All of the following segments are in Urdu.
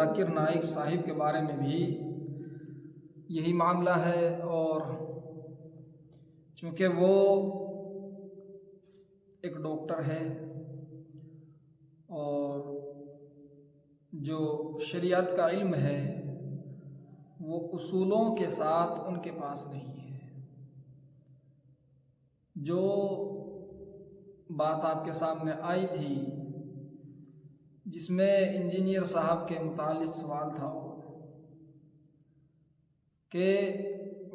ذاکر نائک صاحب کے بارے میں بھی یہی معاملہ ہے، اور چونکہ وہ ایک ڈاکٹر ہے اور جو شریعت کا علم ہے وہ اصولوں کے ساتھ ان کے پاس نہیں ہے۔ جو بات آپ کے سامنے آئی تھی جس میں انجینئر صاحب کے متعلق سوال تھا کہ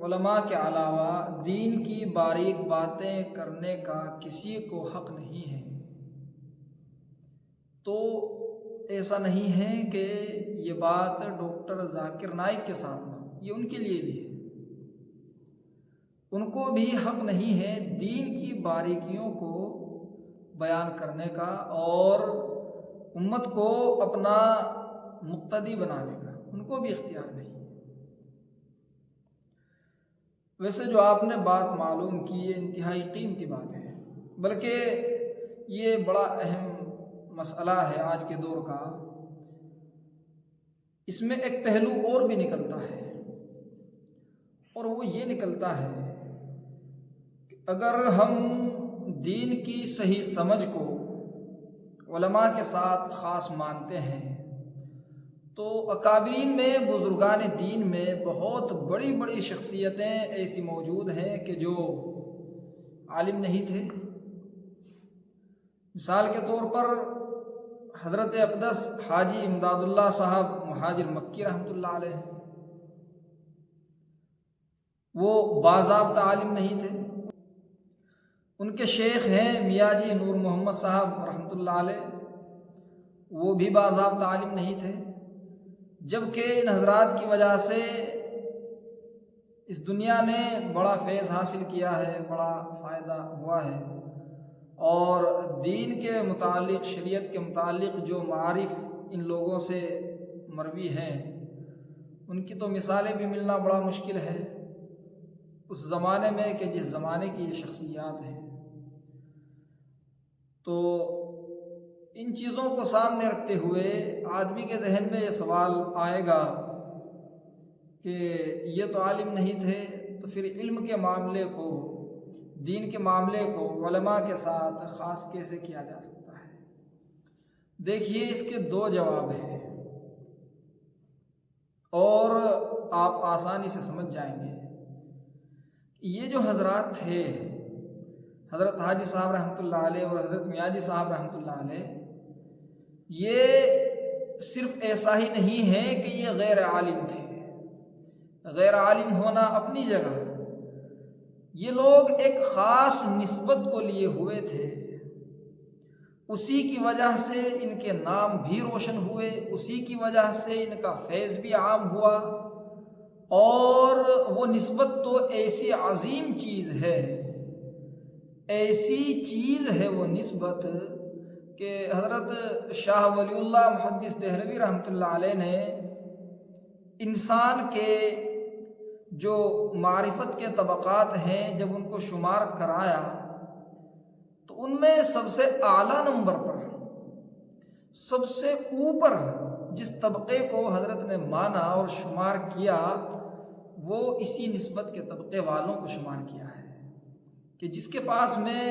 علماء کے علاوہ دین کی باریک باتیں کرنے کا کسی کو حق نہیں ہے، تو ایسا نہیں ہے کہ یہ بات ڈاکٹر ذاکر نائک کے ساتھ نہ ہو، یہ ان کے لیے بھی ہے، ان کو بھی حق نہیں ہے دین کی باریکیوں کو بیان کرنے کا اور امت کو اپنا مقتدی بنانے کا، ان کو بھی اختیار نہیں۔ ویسے جو آپ نے بات معلوم کی یہ انتہائی قیمتی بات ہے، بلکہ یہ بڑا اہم مسئلہ ہے آج کے دور کا۔ اس میں ایک پہلو اور بھی نکلتا ہے، اور وہ یہ نکلتا ہے کہ اگر ہم دین کی صحیح سمجھ کو علماء کے ساتھ خاص مانتے ہیں تو اکابرین میں، بزرگان دین میں بہت بڑی بڑی شخصیتیں ایسی موجود ہیں کہ جو عالم نہیں تھے۔ مثال کے طور پر حضرت اقدس حاجی امداد اللہ صاحب مہاجر مکی رحمۃ اللہ علیہ، وہ باضابطہ عالم نہیں تھے۔ ان کے شیخ ہیں میاں جی نور محمد صاحب رحمۃ اللہ علیہ، وہ بھی باضابطہ عالم نہیں تھے، جبکہ ان حضرات کی وجہ سے اس دنیا نے بڑا فیض حاصل کیا ہے، بڑا فائدہ ہوا ہے، اور دین کے متعلق، شریعت کے متعلق جو معارف ان لوگوں سے مروی ہیں ان کی تو مثالیں بھی ملنا بڑا مشکل ہے اس زمانے میں کہ جس زمانے کی یہ شخصیات ہیں۔ تو ان چیزوں کو سامنے رکھتے ہوئے آدمی کے ذہن میں یہ سوال آئے گا کہ یہ تو عالم نہیں تھے، تو پھر علم کے معاملے کو، دین کے معاملے کو علماء کے ساتھ خاص کیسے کیا جا سکتا ہے؟ دیکھیے اس کے دو جواب ہیں اور آپ آسانی سے سمجھ جائیں گے۔ یہ جو حضرات تھے، حضرت حاجی صاحب رحمۃ اللہ علیہ اور حضرت میاں جی صاحب رحمۃ اللہ علیہ، یہ صرف ایسا ہی نہیں ہے کہ یہ غیر عالم تھے۔ غیر عالم ہونا اپنی جگہ، یہ لوگ ایک خاص نسبت کو لیے ہوئے تھے، اسی کی وجہ سے ان کے نام بھی روشن ہوئے، اسی کی وجہ سے ان کا فیض بھی عام ہوا، اور وہ نسبت تو ایسی عظیم چیز ہے، ایسی چیز ہے وہ نسبت کہ حضرت شاہ ولی اللہ محدث دہلوی رحمۃ اللہ علیہ نے انسان کے جو معرفت کے طبقات ہیں جب ان کو شمار کرایا تو ان میں سب سے اعلیٰ نمبر پر، سب سے اوپر جس طبقے کو حضرت نے مانا اور شمار کیا وہ اسی نسبت کے طبقے والوں کو شمار کیا ہے کہ جس کے پاس میں،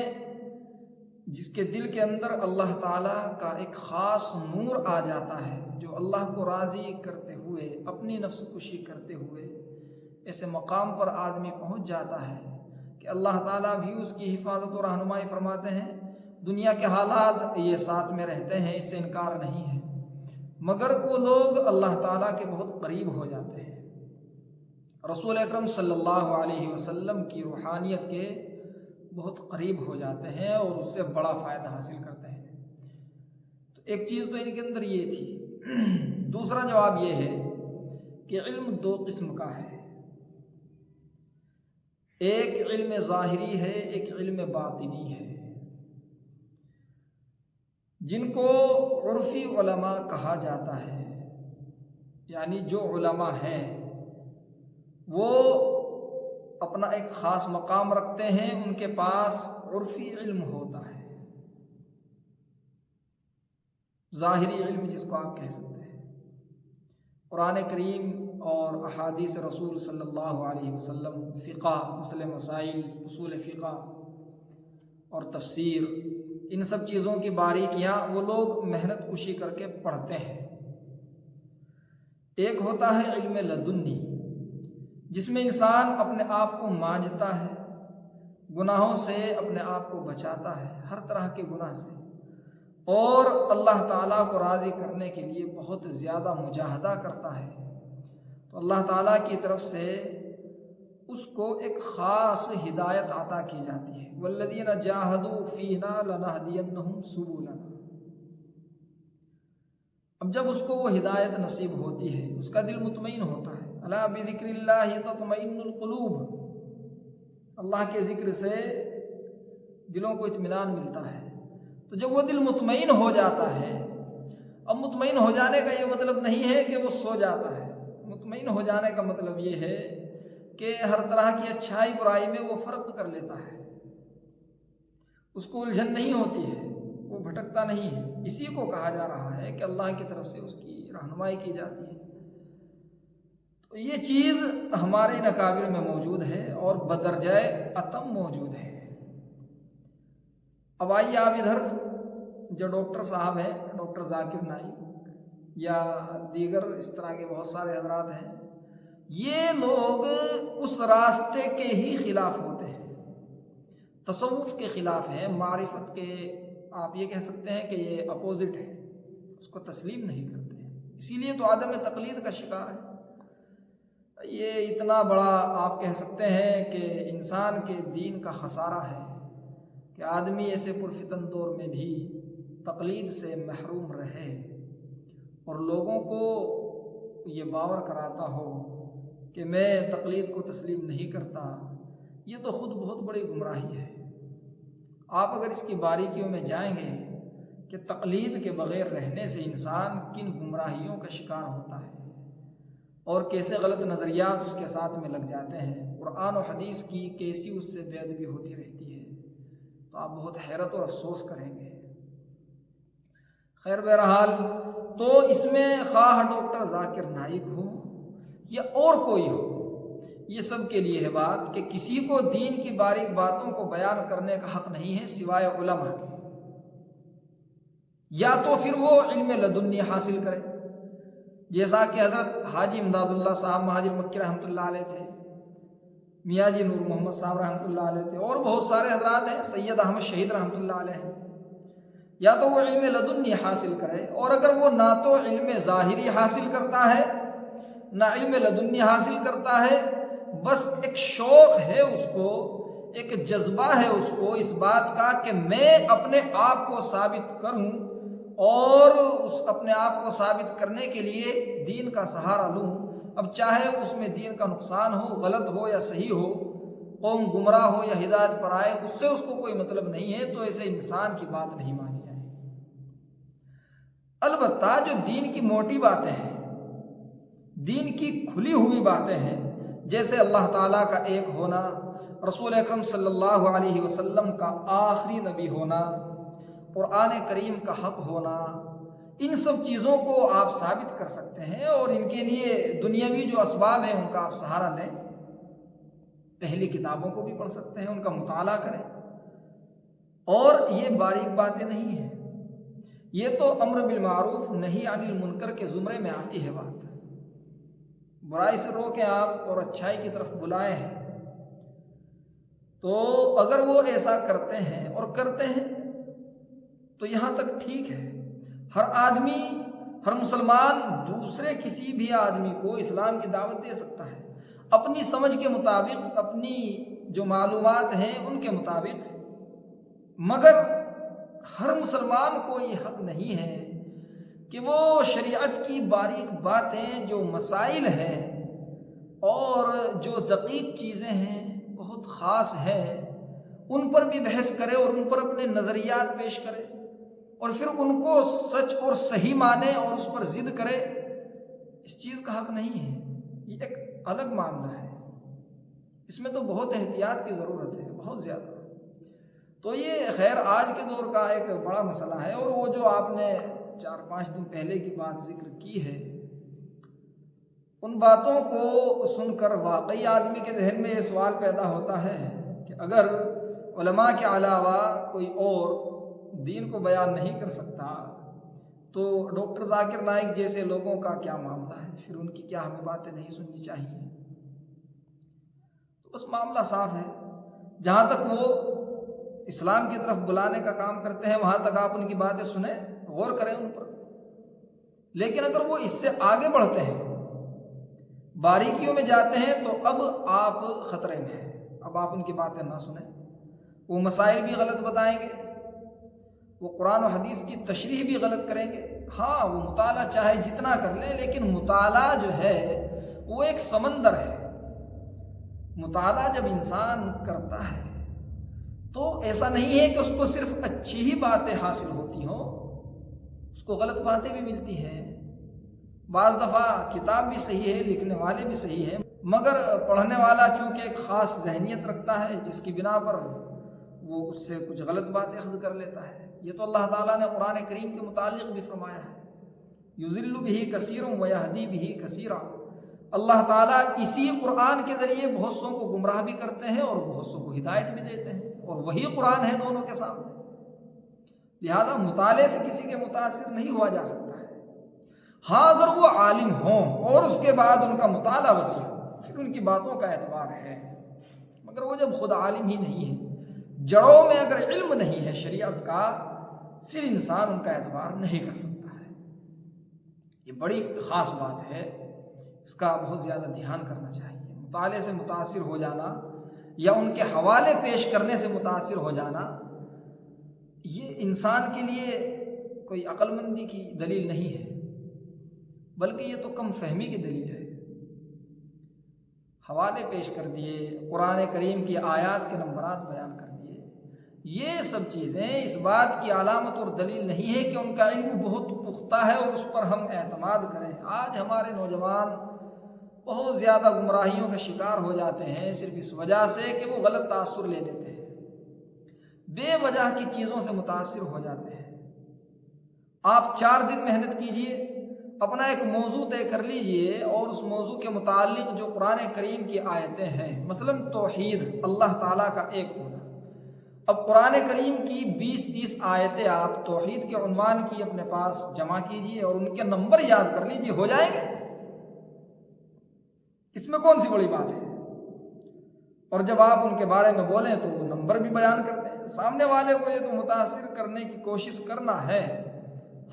جس کے دل کے اندر اللہ تعالیٰ کا ایک خاص نور آ جاتا ہے، جو اللہ کو راضی کرتے ہوئے، اپنی نفس کشی کرتے ہوئے ایسے مقام پر آدمی پہنچ جاتا ہے کہ اللہ تعالیٰ بھی اس کی حفاظت و رہنمائی فرماتے ہیں۔ دنیا کے حالات یہ ساتھ میں رہتے ہیں، اس سے انکار نہیں ہے، مگر وہ لوگ اللہ تعالیٰ کے بہت قریب ہو جاتے ہیں، رسول اکرم صلی اللہ علیہ وسلم کی روحانیت کے بہت قریب ہو جاتے ہیں اور اس سے بڑا فائدہ حاصل کرتے ہیں۔ تو ایک چیز تو ان کے اندر یہ تھی۔ دوسرا جواب یہ ہے کہ علم دو قسم کا ہے، ایک علم ظاہری ہے، ایک علم باطنی ہے، جن کو عرفی علماء کہا جاتا ہے، یعنی جو علماء ہیں وہ اپنا ایک خاص مقام رکھتے ہیں، ان کے پاس عرفی علم ہوتا ہے، ظاہری علم جس کو آپ کہہ سکتے ہیں۔ قرآن کریم اور احادیث رسول صلی اللہ علیہ وسلم، فقہ، مسئلہ مسائل، اصول فقہ اور تفسیر، ان سب چیزوں کی باریکیاں وہ لوگ محنت کشی کر کے پڑھتے ہیں۔ ایک ہوتا ہے علم لدنی، جس میں انسان اپنے آپ کو مانجتا ہے، گناہوں سے اپنے آپ کو بچاتا ہے، ہر طرح کے گناہ سے، اور اللہ تعالیٰ کو راضی کرنے کے لیے بہت زیادہ مجاہدہ کرتا ہے، تو اللہ تعالیٰ کی طرف سے اس کو ایک خاص ہدایت عطا کی جاتی ہے۔ والذین جاہدوا فینا لنہدینہم سبلنا۔ اب جب اس کو وہ ہدایت نصیب ہوتی ہے، اس کا دل مطمئن ہوتا ہے، الا بذکر اللہ تطمئن القلوب، اللہ کے ذکر سے دلوں کو اطمینان ملتا ہے۔ تو جب وہ دل مطمئن ہو جاتا ہے، اب مطمئن ہو جانے کا یہ مطلب نہیں ہے کہ وہ سو جاتا ہے، مطمئن ہو جانے کا مطلب یہ ہے کہ ہر طرح کی اچھائی برائی میں وہ فرق کر لیتا ہے، اس کو الجھن نہیں ہوتی ہے، وہ بھٹکتا نہیں ہے۔ اسی کو کہا جا رہا ہے کہ اللہ کی طرف سے اس کی رہنمائی کی جاتی ہے۔ تو یہ چیز ہمارے ان اکابر میں موجود ہے اور بدرجہ اتم موجود ہے۔ اب آئیے آپ ادھر جو ڈاکٹر صاحب ہیں، ڈاکٹر ذاکر نائک یا دیگر اس طرح کے بہت سارے حضرات ہیں، یہ لوگ اس راستے کے ہی خلاف ہوتے ہیں، تصوف کے خلاف ہیں، معرفت کے آپ یہ کہہ سکتے ہیں کہ یہ اپوزٹ ہے، اس کو تسلیم نہیں کرتے ہیں، اسی لیے تو عدم تقلید کا شکار ہے۔ یہ اتنا بڑا آپ کہہ سکتے ہیں کہ انسان کے دین کا خسارہ ہے کہ آدمی ایسے پرفتن دور میں بھی تقلید سے محروم رہے اور لوگوں کو یہ باور کراتا ہو کہ میں تقلید کو تسلیم نہیں کرتا، یہ تو خود بہت بڑی گمراہی ہے۔ آپ اگر اس کی باریکیوں میں جائیں گے کہ تقلید کے بغیر رہنے سے انسان کن گمراہیوں کا شکار ہوتا ہے اور کیسے غلط نظریات اس کے ساتھ میں لگ جاتے ہیں، قرآن و حدیث کی کیسی اس سے بے ادبی ہوتی رہتی ہے، تو آپ بہت حیرت اور افسوس کریں گے۔ خیر بہرحال، تو اس میں خواہ ڈاکٹر ذاکر نائک ہو یا اور کوئی ہو، یہ سب کے لیے ہے بات کہ کسی کو دین کی باریک باتوں کو بیان کرنے کا حق نہیں ہے سوائے علماء کے۔ یا تو پھر وہ علم لدنی حاصل کرے، جیسا کہ حضرت حاجی امداد اللہ صاحب مہاجر مکی رحمۃ اللہ علیہ تھے، میاں جی نور محمد صاحب رحمۃ اللہ علیہ تھے، اور بہت سارے حضرات ہیں، سید احمد شہید رحمۃ اللہ علیہ۔ یا تو وہ علم لدنی حاصل کرے، اور اگر وہ نہ تو علم ظاہری حاصل کرتا ہے نہ علم لدنی حاصل کرتا ہے، بس ایک شوق ہے اس کو، ایک جذبہ ہے اس کو اس بات کا کہ میں اپنے آپ کو ثابت کروں اور اس اپنے آپ کو ثابت کرنے کے لیے دین کا سہارا لوں، اب چاہے اس میں دین کا نقصان ہو، غلط ہو یا صحیح ہو، قوم گمراہ ہو یا ہدایت پر آئے، اس سے اس کو کوئی مطلب نہیں ہے، تو ایسے انسان کی بات نہیں مانی جائے۔ البتہ جو دین کی موٹی باتیں ہیں، دین کی کھلی ہوئی باتیں ہیں، جیسے اللہ تعالیٰ کا ایک ہونا، رسول اکرم صلی اللہ علیہ وسلم کا آخری نبی ہونا، قرآن کریم کا حق ہونا، ان سب چیزوں کو آپ ثابت کر سکتے ہیں، اور ان کے لیے دنیاوی جو اسباب ہیں ان کا آپ سہارا لیں، پہلی کتابوں کو بھی پڑھ سکتے ہیں، ان کا مطالعہ کریں، اور یہ باریک باتیں نہیں ہیں، یہ تو امر بالمعروف نہی عن المنکر کے زمرے میں آتی ہے بات۔ برائی سے روکیں آپ اور اچھائی کی طرف بلائیں ہیں، تو اگر وہ ایسا کرتے ہیں اور کرتے ہیں تو یہاں تک ٹھیک ہے۔ ہر آدمی، ہر مسلمان دوسرے کسی بھی آدمی کو اسلام کی دعوت دے سکتا ہے اپنی سمجھ کے مطابق، اپنی جو معلومات ہیں ان کے مطابق، مگر ہر مسلمان کو یہ حق نہیں ہے کہ وہ شریعت کی باریک باتیں، جو مسائل ہیں اور جو دقیق چیزیں ہیں، بہت خاص ہیں، ان پر بھی بحث کرے اور ان پر اپنے نظریات پیش کرے اور پھر ان کو سچ اور صحیح مانے اور اس پر ضد کرے، اس چیز کا حق نہیں ہے۔ یہ ایک الگ معاملہ ہے، اس میں تو بہت احتیاط کی ضرورت ہے، بہت زیادہ۔ تو یہ خیر آج کے دور کا ایک بڑا مسئلہ ہے، اور وہ جو آپ نے 4-5 دن پہلے کی بات ذکر کی ہے ان باتوں کو سن کر واقعی آدمی کے ذہن میں یہ سوال پیدا ہوتا ہے کہ اگر علماء کے علاوہ کوئی اور دین کو بیان نہیں کر سکتا تو ڈاکٹر ذاکر نائک جیسے لوگوں کا کیا معاملہ ہے؟ پھر ان کی کیا ہمیں باتیں نہیں سننی چاہیے؟ تو بس معاملہ صاف ہے، جہاں تک وہ اسلام کی طرف بلانے کا کام کرتے ہیں وہاں تک آپ ان کی باتیں سنیں، غور کریں ان پر، لیکن اگر وہ اس سے آگے بڑھتے ہیں، باریکیوں میں جاتے ہیں، تو اب آپ خطرے میں ہیں۔ اب آپ ان کی باتیں نہ سنیں، وہ مسائل بھی غلط بتائیں گے، وہ قرآن و حدیث کی تشریح بھی غلط کریں گے۔ ہاں، وہ مطالعہ چاہے جتنا کر لیں، لیکن مطالعہ جو ہے وہ ایک سمندر ہے۔ مطالعہ جب انسان کرتا ہے تو ایسا نہیں ہے کہ اس کو صرف اچھی ہی باتیں حاصل ہوتی ہوں، اس کو غلط باتیں بھی ملتی ہیں۔ بعض دفعہ کتاب بھی صحیح ہے، لکھنے والے بھی صحیح ہیں، مگر پڑھنے والا چونکہ ایک خاص ذہنیت رکھتا ہے جس کی بنا پر وہ اس سے کچھ غلط باتیں اخذ کر لیتا ہے۔ یہ تو اللہ تعالیٰ نے قرآن کریم کے متعلق بھی فرمایا ہے، یضل بہ کثیرا ویہدی بہ کثیرا۔ اللہ تعالیٰ اسی قرآن کے ذریعے بہت سوں کو گمراہ بھی کرتے ہیں اور بہت سوں کو ہدایت بھی دیتے ہیں، اور وہی قرآن ہے دونوں کے سامنے۔ لہذا مطالعے سے کسی کے متاثر نہیں ہوا جا سکتا ہے۔ ہاں، اگر وہ عالم ہوں اور اس کے بعد ان کا مطالعہ وسیع ہو، پھر ان کی باتوں کا اعتبار ہے، مگر وہ جب خود عالم ہی نہیں ہے، جڑوں میں اگر علم نہیں ہے شریعت کا، پھر انسان ان کا اعتبار نہیں کر سکتا ہے۔ یہ بڑی خاص بات ہے، اس کا بہت زیادہ دھیان کرنا چاہیے۔ مطالعے سے متاثر ہو جانا یا ان کے حوالے پیش کرنے سے متاثر ہو جانا، یہ انسان کے لیے کوئی عقل مندی کی دلیل نہیں ہے، بلکہ یہ تو کم فہمی کی دلیل ہے۔ حوالے پیش کر دیے، قرآن کریم کی آیات کے نمبرات بیان کر دیے، یہ سب چیزیں اس بات کی علامت اور دلیل نہیں ہے کہ ان کا علم بہت پختہ ہے اور اس پر ہم اعتماد کریں۔ آج ہمارے نوجوان بہت زیادہ گمراہیوں کا شکار ہو جاتے ہیں، صرف اس وجہ سے کہ وہ غلط تاثر لے لیتے ہیں، بے وجہ کی چیزوں سے متاثر ہو جاتے ہیں۔ آپ 4 دن محنت کیجئے، اپنا ایک موضوع طے کر لیجئے اور اس موضوع کے متعلق جو قرآن کریم کی آیتیں ہیں، مثلا توحید، اللہ تعالیٰ کا ایک ہونا، اب قرآن کریم کی 20-30 آیتیں آپ توحید کے عنوان کی اپنے پاس جمع کیجئے اور ان کے نمبر یاد کر لیجئے، ہو جائیں گے۔ اس میں کون سی بڑی بات ہے؟ اور جب آپ ان کے بارے میں بولیں تو وہ نمبر بھی بیان کرتے ہیں۔ سامنے والے کو یہ تو متاثر کرنے کی کوشش کرنا ہے،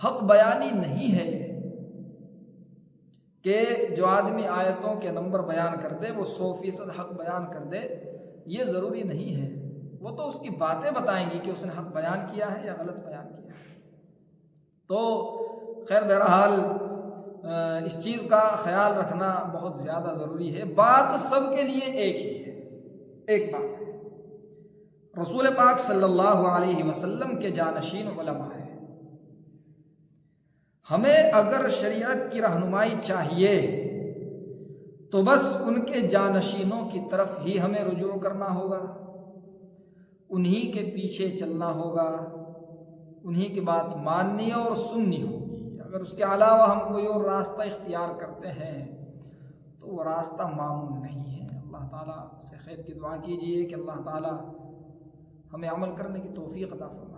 حق بیانی نہیں ہے یہ کہ جو آدمی آیتوں کے نمبر بیان کر دے وہ 100% حق بیان کر دے، یہ ضروری نہیں ہے۔ وہ تو اس کی باتیں بتائیں گی کہ اس نے حق بیان کیا ہے یا غلط بیان کیا ہے۔ تو خیر، بہرحال اس چیز کا خیال رکھنا بہت زیادہ ضروری ہے۔ بات سب کے لیے ایک ہی ہے، ایک بات ہے، رسول پاک صلی اللہ علیہ وسلم کے جانشین علماء ہیں۔ ہمیں اگر شریعت کی رہنمائی چاہیے تو بس ان کے جانشینوں کی طرف ہی ہمیں رجوع کرنا ہوگا، انہی کے پیچھے چلنا ہوگا، انہی کی بات ماننی اور سننی ہوگی۔ اگر اس کے علاوہ ہم کوئی اور راستہ اختیار کرتے ہیں تو وہ راستہ معمول نہیں ہے۔ اللہ تعالیٰ سے خیر کی دعا کیجیے کہ اللہ تعالیٰ ہمیں عمل کرنے کی توفیق عطا فرمائے۔